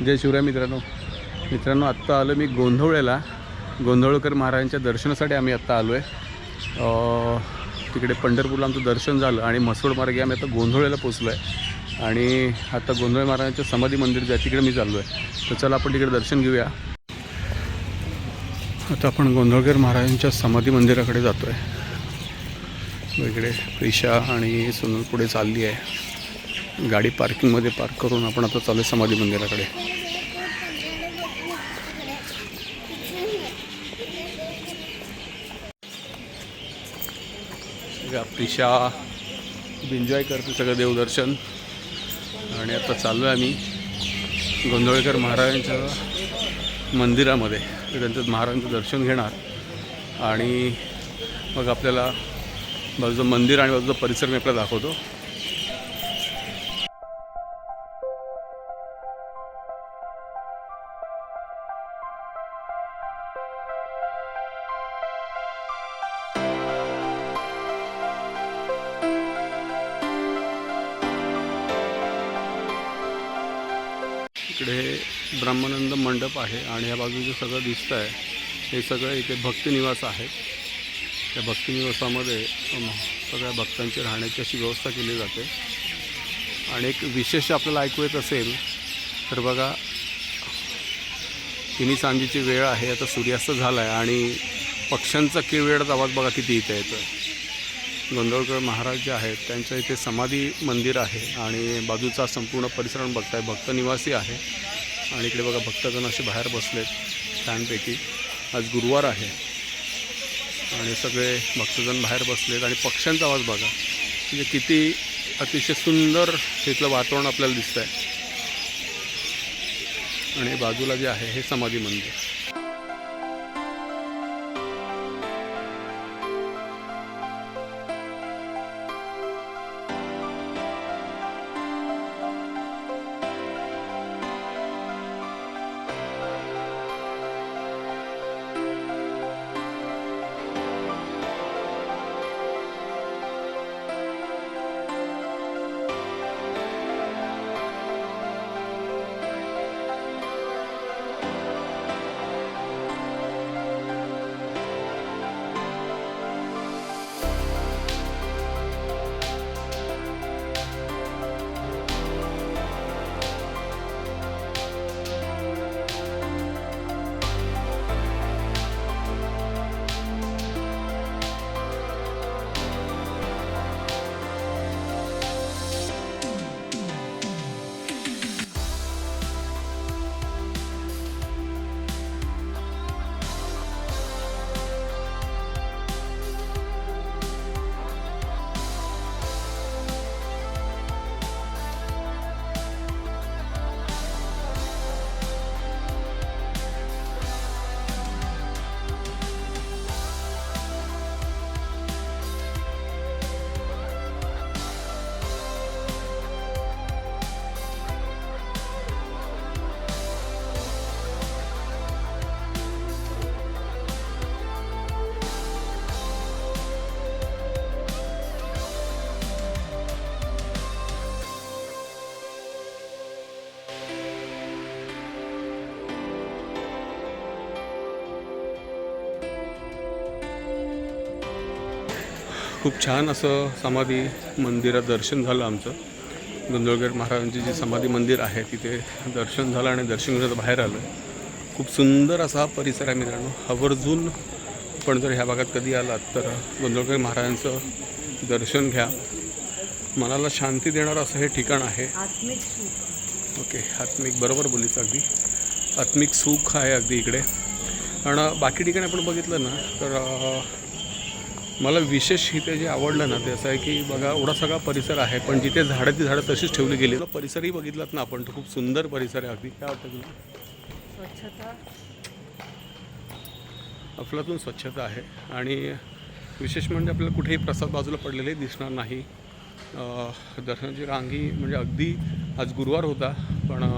जय शिवराय मित्रांनो आत्ता आलो मी गोंधळेला. गोंधळकर महाराजांच्या दर्शनासाठी आम्ही आत्ता आलो आहे. तिकडे पंढरपूरला आमचं दर्शन झालं आणि म्हसवड मार्गे आम्ही आता गोंधळेला पोचलो आहे आणि आता गोंधळे महाराजांच्या समाधी मंदिर जे आहे तिकडे मी चाललो आहे. तर चला आपण तिकडे दर्शन घेऊया. आता आपण गोंधळकर महाराजांच्या समाधी मंदिराकडे जातो आहे. इकडे प्रिशा आणि सोनल पुढे चालली आहे. गाडी पार्किंगमध्ये पार्क करून आपण आता चालू आहे समाधी मंदिराकडे. प्रिशा एन्जॉय करते सगळं देवदर्शन आणि आता चाललो आहे आम्ही गोंधळकर महाराजांच्या मंदिरामध्ये. त्यांचं महाराजांचं दर्शन घेणार आणि मग आपल्याला बाजूचं मंदिर आणि बाजूचा परिसर मी आपल्याला दाखवतो. इकडे ब्रह्मानंद मंडप आहे आणि या बाजूचं सगळं दिसतं आहे हे सगळं इथे भक्तिनिवास आहे. त्या भक्तिनिवासामध्ये सगळ्या भक्तांची राहण्याची अशी व्यवस्था केली जाते. आणि एक विशेष आपल्याला ऐकू येत असेल तर बघा, तिन्ही सांजेची वेळ आहे, आता सूर्यास्त झाला आहे आणि पक्ष्यांचा किळवेळाचा आवाज बघा किती इथे येतो आहे. गोंधळकर महाराज जे आहेत त्यांच्या इथे समाधी मंदिर आहे आणि बाजूचा संपूर्ण परिसर बघताय भक्तनिवासी आहे. आणि इकडे बघा भक्तजण असे बाहेर बसलेत छानपैकी. आज गुरुवार आहे आणि सगळे भक्तजण बाहेर बसलेत आणि पक्ष्यांचा आवाज बघा, म्हणजे किती अतिशय सुंदर तिथलं वातावरण आपल्याला दिसतं आहे. आणि बाजूला जे आहे हे समाधी मंदिर. खूप छान असं समाधी मंदिरात दर्शन झालं आमचं. गोंधळकर महाराजांची जी समाधी मंदिर आहे तिथे दर्शन झालं आणि दर्शन घेऊन बाहेर आलं. खूप सुंदर असा हा परिसर आहे मित्रांनो. आवर्जून पण जर ह्या भागात कधी आलात तर गोंधळकर महाराजांचं दर्शन घ्या. मनाला शांती देणारं असं हे ठिकाण आहे. ओके, आत्मिक बरोबर बोलीच, अगदी आत्मिक सुख आहे अगदी इकडे. आणि बाकी ठिकाणी आपण बघितलं ना तर मला विशेष इथे जे आवडलं ना ते असं आहे की बघा एवढा सगळा परिसर आहे पण जिथे झाडं ती झाडं तशीच ठेवली गेली. परिसरही बघितलात ना आपण, तर खूप सुंदर परिसर आहे अगदी. काय वाटतं तुला? स्वच्छता, अफलातून स्वच्छता आहे आणि विशेष म्हणजे आपल्याला कुठेही प्रसाद बाजूला पडलेले दिसणार नाही. दर्शनाची रांगी म्हणजे अगदी आज गुरुवार होता पण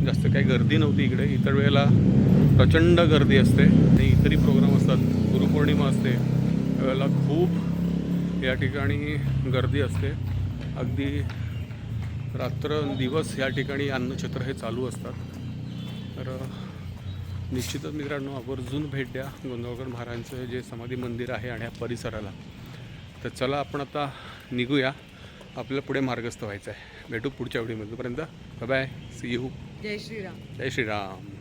जास्त काही गर्दी नव्हती इकडे. इतर वेळेला प्रचंड गर्दी असते आणि इतरही प्रोग्राम असतात. गुरुपौर्णिमा असते त्यावेळेला खूप या ठिकाणी गर्दी असते. अगदी रात्रंदिवस या ठिकाणी अन्नछत्र हे चालू असतात. तर निश्चितच मित्रांनो आवर्जून भेट द्या गोंधळकर महाराजांचं जे समाधी मंदिर आहे आणि या परिसराला. तर चला आपण आता निघूया, आपल्याला पुढे मार्गस्थ व्हायचं आहे. भेटू पुढच्या व्हिडिओमध्ये. तोपर्यंत बाय बाय, सी यू. जय श्रीराम. जय श्रीराम.